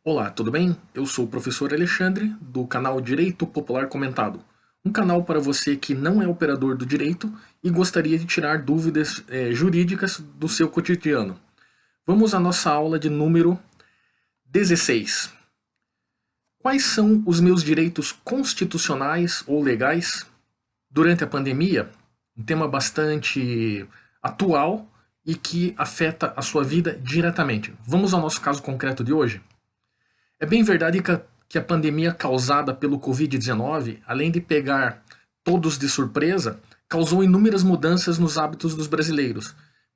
Olá, tudo bem? Eu sou o professor Alexandre, do canal Direito Popular Comentado. Um canal para você que não é operador do direito e gostaria de tirar dúvidas jurídicas do seu cotidiano. Vamos à nossa aula de número 16. Quais são os meus direitos constitucionais ou legais durante a pandemia? Um tema bastante atual e que afeta a sua vida diretamente. Vamos ao nosso caso concreto de hoje? É bem verdade que a pandemia causada pelo Covid-19, além de pegar todos de surpresa, causou inúmeras mudanças nos hábitos dos brasileiros,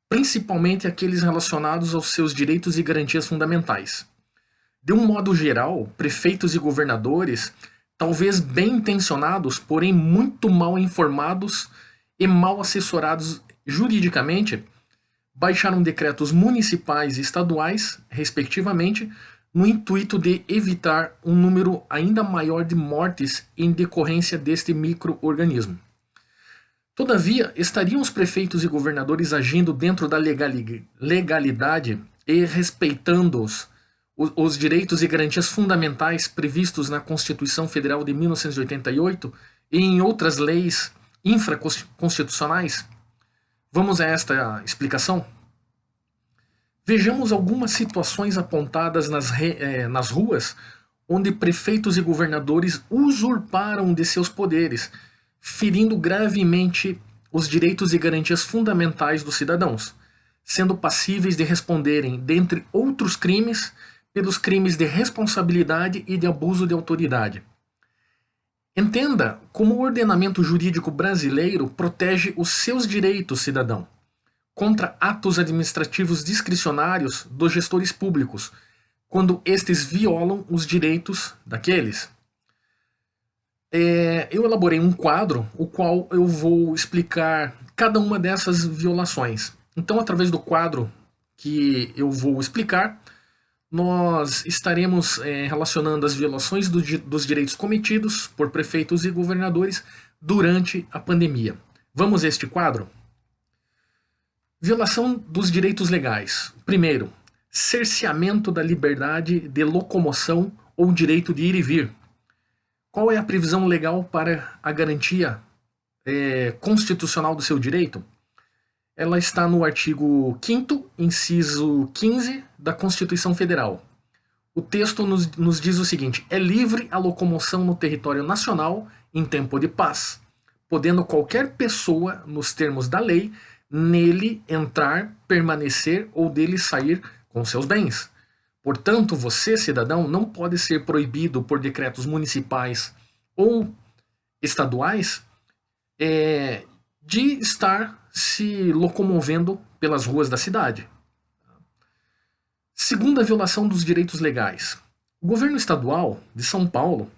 principalmente aqueles relacionados aos seus direitos e garantias fundamentais. De um modo geral, prefeitos e governadores, talvez bem intencionados, porém muito mal informados e mal assessorados juridicamente, baixaram decretos municipais e estaduais, respectivamente, no intuito de evitar um número ainda maior de mortes em decorrência deste micro-organismo. Todavia, estariam os prefeitos e governadores agindo dentro da legalidade e respeitando os direitos e garantias fundamentais previstos na Constituição Federal de 1988 e em outras leis infraconstitucionais? Vamos a esta explicação? Vejamos algumas situações apontadas nas ruas onde prefeitos e governadores usurparam de seus poderes, ferindo gravemente os direitos e garantias fundamentais dos cidadãos, sendo passíveis de responderem, dentre outros crimes, pelos crimes de responsabilidade e de abuso de autoridade. Entenda como o ordenamento jurídico brasileiro protege os seus direitos, cidadão, contra atos administrativos discricionários dos gestores públicos, quando estes violam os direitos daqueles. Eu elaborei um quadro, o qual eu vou explicar cada uma dessas violações. Então, através do quadro que eu vou explicar, nós estaremos relacionando as violações dos direitos cometidos por prefeitos e governadores durante a pandemia. Vamos a este quadro? Violação dos direitos legais. Primeiro, cerceamento da liberdade de locomoção ou direito de ir e vir. Qual é a previsão legal para a garantia constitucional do seu direito? Ela está no artigo 5º, inciso 15 da Constituição Federal. O texto nos diz o seguinte: é livre a locomoção no território nacional em tempo de paz, podendo qualquer pessoa, nos termos da lei, nele entrar, permanecer ou dele sair com seus bens. Portanto, você, cidadão, não pode ser proibido por decretos municipais ou estaduais de estar se locomovendo pelas ruas da cidade. Segunda violação dos direitos legais. O governo estadual de São Paulo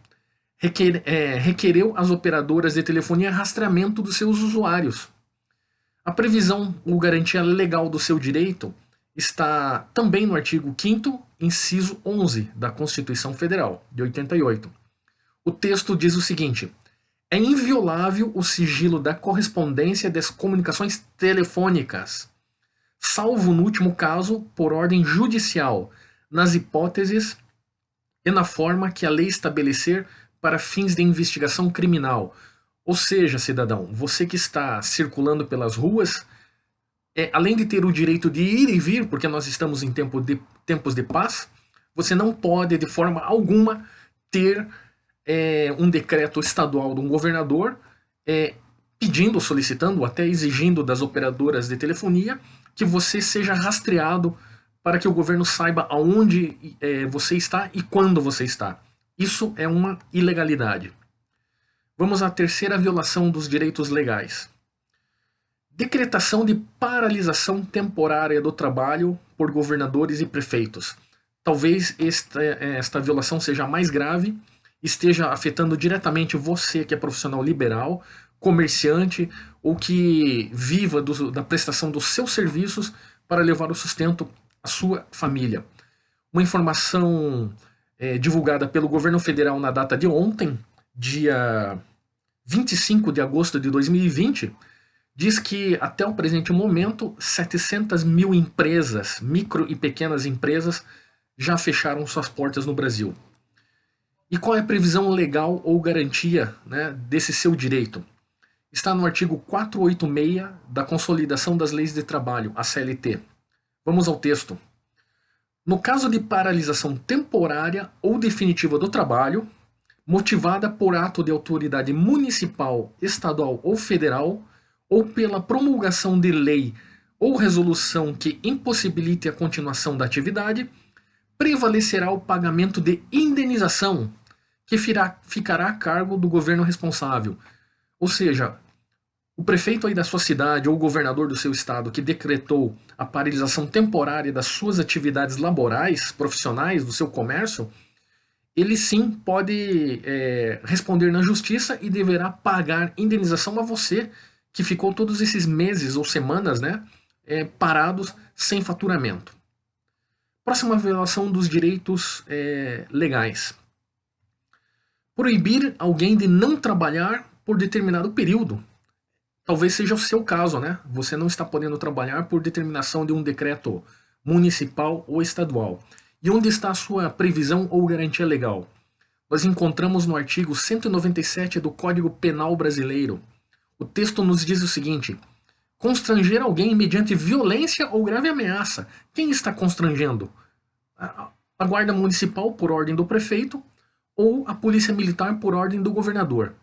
requereu às operadoras de telefonia rastreamento dos seus usuários. A previsão ou garantia legal do seu direito está também no artigo 5º, inciso 11 da Constituição Federal, de 88. O texto diz o seguinte: é inviolável o sigilo da correspondência das comunicações telefônicas, salvo no último caso por ordem judicial, nas hipóteses e na forma que a lei estabelecer para fins de investigação criminal. Ou seja, cidadão, você que está circulando pelas ruas, além de ter o direito de ir e vir, porque nós estamos em tempos de paz, você não pode, de forma alguma, ter um decreto estadual de um governador pedindo, solicitando, ou até exigindo das operadoras de telefonia que você seja rastreado para que o governo saiba aonde você está e quando você está. Isso é uma ilegalidade. Vamos à terceira violação dos direitos legais. Decretação de paralisação temporária do trabalho por governadores e prefeitos. Talvez esta violação seja mais grave, esteja afetando diretamente você que é profissional liberal, comerciante ou que viva da prestação dos seus serviços para levar o sustento à sua família. Uma informação divulgada pelo governo federal na data de ontem, dia 25 de agosto de 2020, diz que até o presente momento 700 mil empresas, micro e pequenas empresas, já fecharam suas portas no Brasil. E qual é a previsão legal ou garantia, né, desse seu direito? Está no artigo 486 da Consolidação das Leis de Trabalho, a CLT. Vamos ao texto. No caso de paralisação temporária ou definitiva do trabalho, motivada por ato de autoridade municipal, estadual ou federal, ou pela promulgação de lei ou resolução que impossibilite a continuação da atividade, prevalecerá o pagamento de indenização, que ficará a cargo do governo responsável. Ou seja, o prefeito aí da sua cidade ou o governador do seu estado que decretou a paralisação temporária das suas atividades laborais, profissionais, do seu comércio, ele sim pode responder na justiça e deverá pagar indenização a você que ficou todos esses meses ou semanas, né, parados sem faturamento. Próxima violação dos direitos legais. Proibir alguém de não trabalhar por determinado período. Talvez seja o seu caso, né? Você não está podendo trabalhar por determinação de um decreto municipal ou estadual. E onde está a sua previsão ou garantia legal? Nós encontramos no artigo 197 do Código Penal Brasileiro. O texto nos diz o seguinte: constranger alguém mediante violência ou grave ameaça. Quem está constrangendo? A Guarda Municipal, por ordem do prefeito, ou a Polícia Militar, por ordem do governador.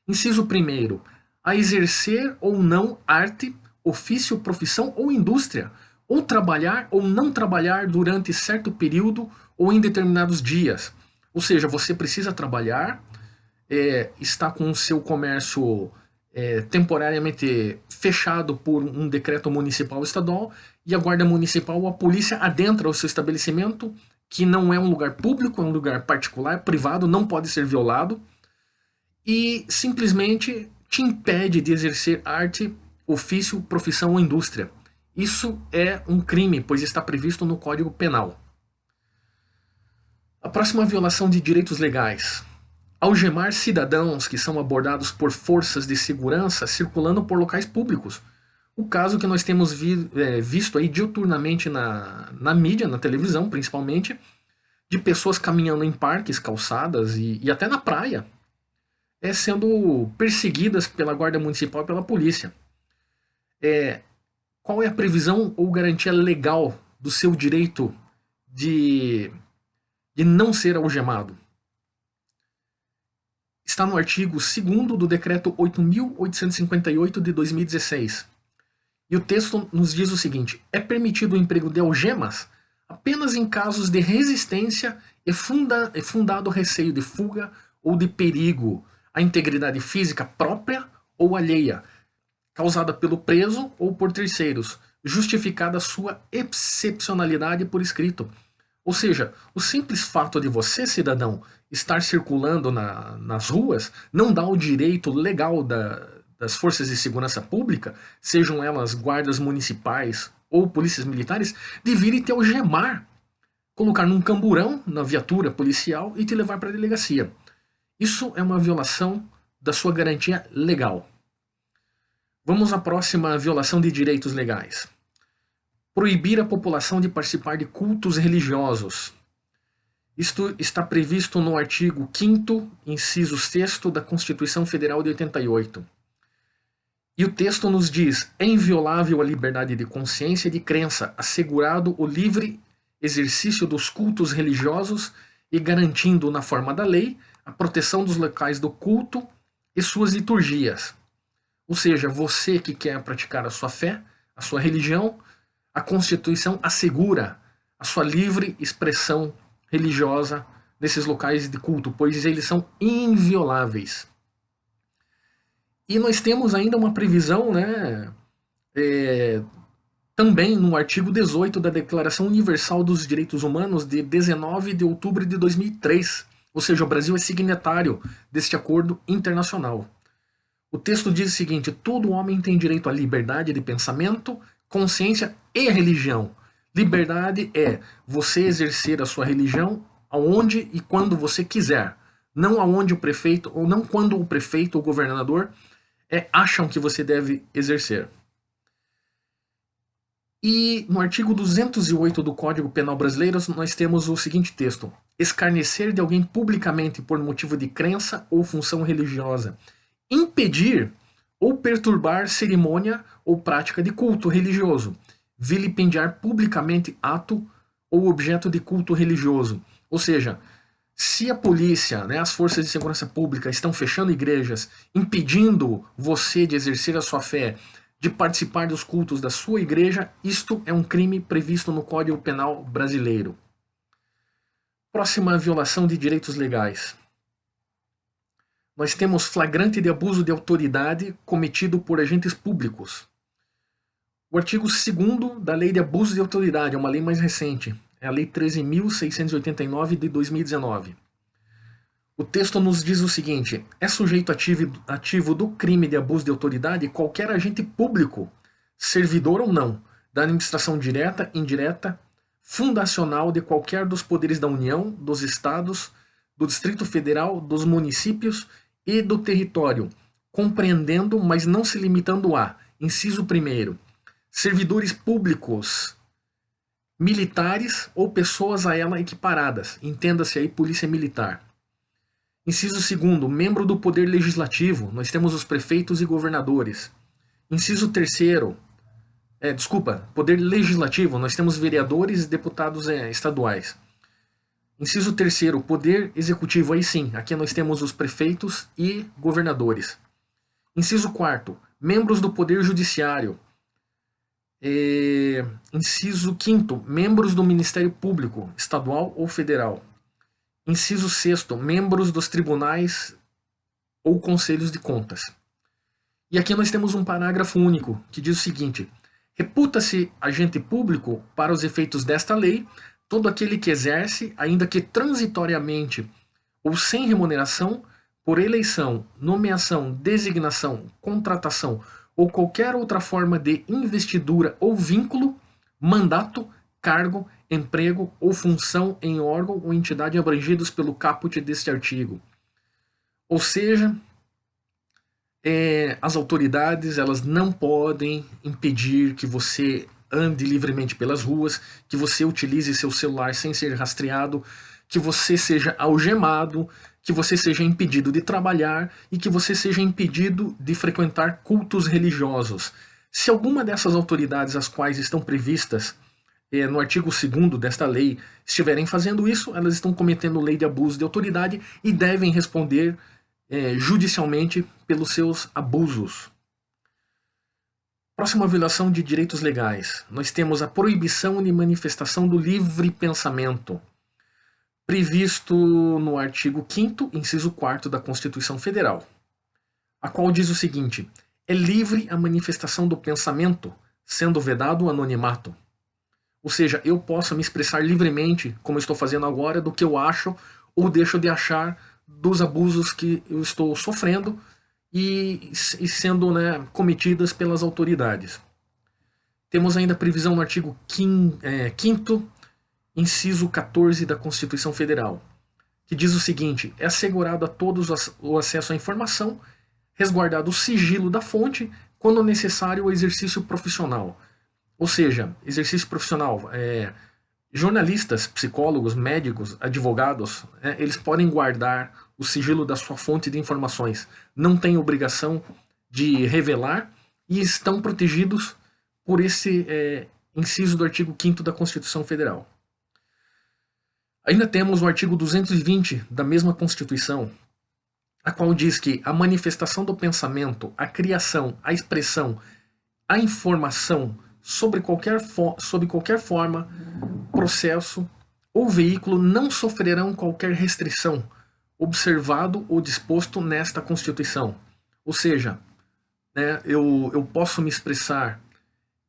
Inciso 1º. A exercer ou não arte, ofício, profissão ou indústria, ou trabalhar ou não trabalhar durante certo período ou em determinados dias. Ou seja, você precisa trabalhar, está com o seu comércio temporariamente fechado por um decreto municipal ou estadual, e a Guarda Municipal ou a polícia adentra o seu estabelecimento, que não é um lugar público, é um lugar particular, privado, não pode ser violado, e simplesmente te impede de exercer arte, ofício, profissão ou indústria. Isso é um crime, pois está previsto no Código Penal. A próxima violação de direitos legais. Algemar cidadãos que são abordados por forças de segurança circulando por locais públicos. O caso que nós temos visto aí diuturnamente na mídia, na televisão principalmente, de pessoas caminhando em parques, calçadas e até na praia, sendo perseguidas pela Guarda Municipal e pela polícia. Qual é a previsão ou garantia legal do seu direito de não ser algemado? Está no artigo 2º do Decreto 8.858 de 2016. E o texto nos diz o seguinte: é permitido o emprego de algemas apenas em casos de resistência e fundado receio de fuga ou de perigo à integridade física própria ou alheia, causada pelo preso ou por terceiros, justificada sua excepcionalidade por escrito. Ou seja, o simples fato de você, cidadão, estar circulando nas ruas não dá o direito legal das forças de segurança pública, sejam elas guardas municipais ou polícias militares, de vir e te algemar, colocar num camburão na viatura policial e te levar para a delegacia. Isso é uma violação da sua garantia legal. Vamos à próxima violação de direitos legais. Proibir a população de participar de cultos religiosos. Isto está previsto no artigo 5º, inciso 6º da Constituição Federal de 88. E o texto nos diz: é inviolável a liberdade de consciência e de crença, assegurado o livre exercício dos cultos religiosos e garantindo, na forma da lei, a proteção dos locais do culto e suas liturgias. Ou seja, você que quer praticar a sua fé, a sua religião, a Constituição assegura a sua livre expressão religiosa nesses locais de culto, pois eles são invioláveis. E nós temos ainda uma previsão, né, também no artigo 18 da Declaração Universal dos Direitos Humanos de 19 de outubro de 2003. Ou seja, o Brasil é signatário deste acordo internacional. O texto diz o seguinte: todo homem tem direito à liberdade de pensamento, consciência e religião. Liberdade é você exercer a sua religião aonde e quando você quiser. Não aonde o prefeito, ou não quando o prefeito ou o governador acham que você deve exercer. E no artigo 208 do Código Penal Brasileiro, nós temos o seguinte texto: escarnecer de alguém publicamente por motivo de crença ou função religiosa, impedir ou perturbar cerimônia ou prática de culto religioso, vilipendiar publicamente ato ou objeto de culto religioso. Ou seja, se a polícia, né, as forças de segurança pública estão fechando igrejas, impedindo você de exercer a sua fé, de participar dos cultos da sua igreja, isto é um crime previsto no Código Penal brasileiro. Próxima violação de direitos legais. Nós temos flagrante de abuso de autoridade cometido por agentes públicos. O artigo 2º da Lei de Abuso de Autoridade, é uma lei mais recente, é a Lei 13.689 de 2019. O texto nos diz o seguinte: é sujeito ativo do crime de abuso de autoridade qualquer agente público, servidor ou não, da administração direta, indireta, fundacional de qualquer dos poderes da União, dos Estados, do Distrito Federal, dos municípios e do território, compreendendo, mas não se limitando a: inciso 1º, servidores públicos, militares ou pessoas a ela equiparadas, entenda-se aí polícia militar. Inciso 2º, membro do Poder Legislativo, nós temos os prefeitos e governadores. Inciso 3º, Poder Legislativo, nós temos vereadores e deputados estaduais. Inciso 3º, Poder Executivo, aí sim, aqui nós temos os prefeitos e governadores. Inciso 4º, membros do Poder Judiciário. Inciso 5º, membros do Ministério Público, estadual ou federal. Inciso 6º, membros dos tribunais ou conselhos de contas. E aqui nós temos um parágrafo único que diz o seguinte: reputa-se agente público, para os efeitos desta lei, todo aquele que exerce, ainda que transitoriamente ou sem remuneração, por eleição, nomeação, designação, contratação ou qualquer outra forma de investidura ou vínculo, mandato, cargo, emprego ou função em órgão ou entidade abrangidos pelo caput deste artigo. Ou seja, as autoridades, elas não podem impedir que você ande livremente pelas ruas, que você utilize seu celular sem ser rastreado, que você seja algemado, que você seja impedido de trabalhar e que você seja impedido de frequentar cultos religiosos. Se alguma dessas autoridades, as quais estão previstas no artigo 2º desta lei, estiverem fazendo isso, elas estão cometendo lei de abuso de autoridade e devem responder judicialmente pelos seus abusos. Próxima violação de direitos legais. Nós temos a proibição de manifestação do livre pensamento, previsto no artigo 5º, inciso 4º da Constituição Federal, a qual diz o seguinte: é livre a manifestação do pensamento, sendo vedado o anonimato. Ou seja, eu posso me expressar livremente, como estou fazendo agora, do que eu acho ou deixo de achar dos abusos que eu estou sofrendo e sendo cometidas pelas autoridades. Temos ainda a previsão no artigo 5º, inciso 14 da Constituição Federal, que diz o seguinte: é assegurado a todos o acesso à informação, resguardado o sigilo da fonte, quando necessário o exercício profissional. Ou seja, exercício profissional, jornalistas, psicólogos, médicos, advogados, eles podem guardar o sigilo da sua fonte de informações, não têm obrigação de revelar e estão protegidos por esse inciso do artigo 5º da Constituição Federal. Ainda temos o artigo 220 da mesma Constituição, a qual diz que a manifestação do pensamento, a criação, a expressão, a informação sob qualquer forma, processo ou veículo não sofrerão qualquer restrição, observado ou disposto nesta Constituição. Ou seja, eu posso me expressar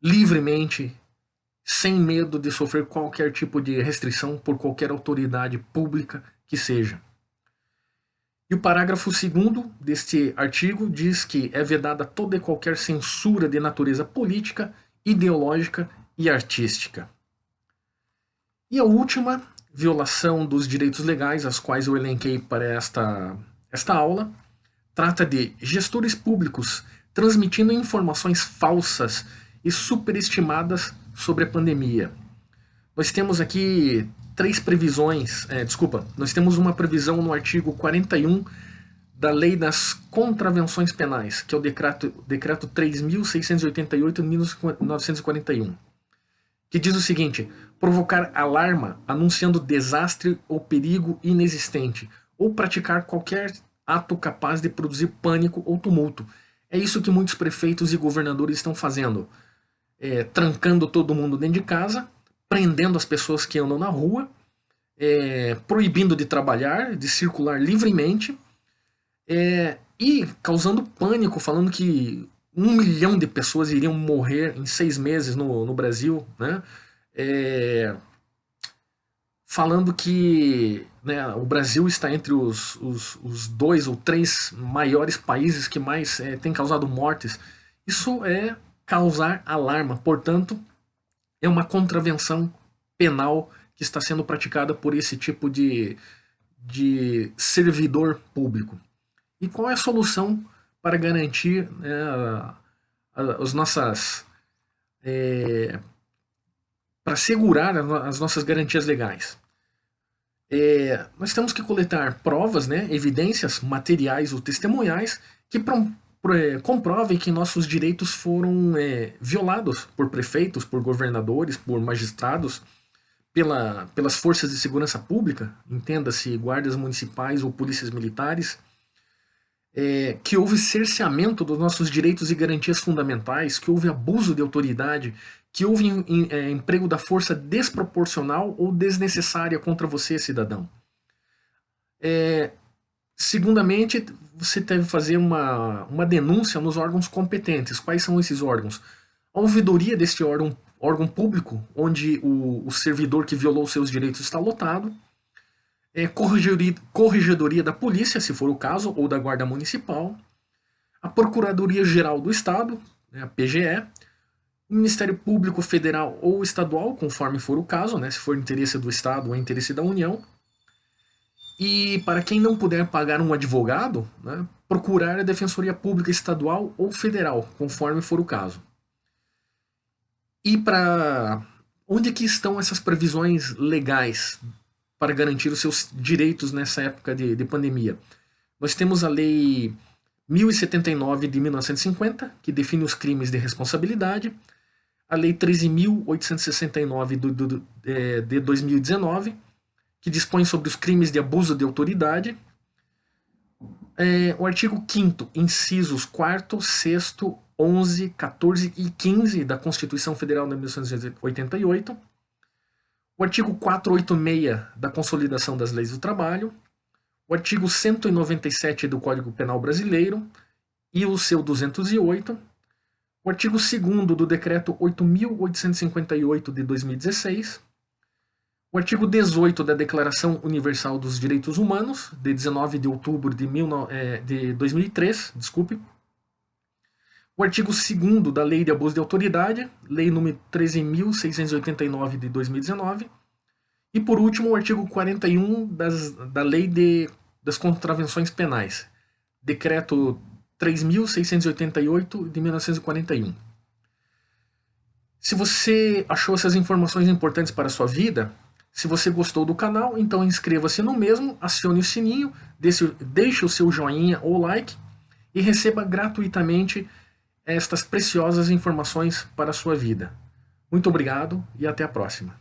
livremente, sem medo de sofrer qualquer tipo de restrição por qualquer autoridade pública que seja. E o parágrafo 2º deste artigo diz que é vedada toda e qualquer censura de natureza política, ideológica e artística. E a última violação dos direitos legais, as quais eu elenquei para esta aula, trata de gestores públicos transmitindo informações falsas e superestimadas sobre a pandemia. Nós temos aqui três previsões, nós temos uma previsão no artigo 41 da Lei das Contravenções Penais, que é o decreto 3.688 de 1941, que diz o seguinte: provocar alarma anunciando desastre ou perigo inexistente, ou praticar qualquer ato capaz de produzir pânico ou tumulto. É isso que muitos prefeitos e governadores estão fazendo, trancando todo mundo dentro de casa, prendendo as pessoas que andam na rua, proibindo de trabalhar, de circular livremente, e causando pânico, falando que 1 milhão de pessoas iriam morrer em 6 meses no Brasil, né? Falando que, né, o Brasil está entre os 2 ou 3 maiores países que mais têm causado mortes. Isso é causar alarma, portanto, é uma contravenção penal que está sendo praticada por esse tipo de servidor público. E qual é a solução para garantir, as nossas. Para assegurar as nossas garantias legais? Nós temos que coletar provas, né, evidências materiais ou testemunhais que comprovem que nossos direitos foram violados por prefeitos, por governadores, por magistrados, pelas forças de segurança pública, entenda-se guardas municipais ou polícias militares, que houve cerceamento dos nossos direitos e garantias fundamentais, que houve abuso de autoridade, que houve emprego da força desproporcional ou desnecessária contra você, cidadão. Segundamente, você deve fazer uma denúncia nos órgãos competentes. Quais são esses órgãos? A ouvidoria deste órgão público, onde o servidor que violou seus direitos está lotado. Corregedoria da Polícia, se for o caso, ou da Guarda Municipal. A Procuradoria-Geral do Estado, né, a PGE. O Ministério Público Federal ou Estadual, conforme for o caso, né, se for interesse do Estado ou interesse da União. E para quem não puder pagar um advogado, né, procurar a Defensoria Pública Estadual ou Federal, conforme for o caso. E para onde que estão essas previsões legais para garantir os seus direitos nessa época de pandemia? Nós temos a Lei 1079 de 1950, que define os crimes de responsabilidade, a Lei 13.869 de 2019, que dispõe sobre os crimes de abuso de autoridade, o artigo 5º, incisos 4º, 6º, 11, 14 e 15 da Constituição Federal de 1988, o artigo 486 da Consolidação das Leis do Trabalho, o artigo 197 do Código Penal Brasileiro e o seu 208, o artigo 2º do Decreto 8.858 de 2016, o artigo 18 da Declaração Universal dos Direitos Humanos, de 19 de outubro de 2003, o artigo 2º da Lei de Abuso de Autoridade, Lei nº 13.689 de 2019, e por último o artigo 41 da Lei das Contravenções Penais, Decreto 3.688 de 1941. Se você achou essas informações importantes para a sua vida, se você gostou do canal, então inscreva-se no mesmo, acione o sininho, deixe o seu joinha ou like e receba gratuitamente estas preciosas informações para a sua vida. Muito obrigado e até a próxima.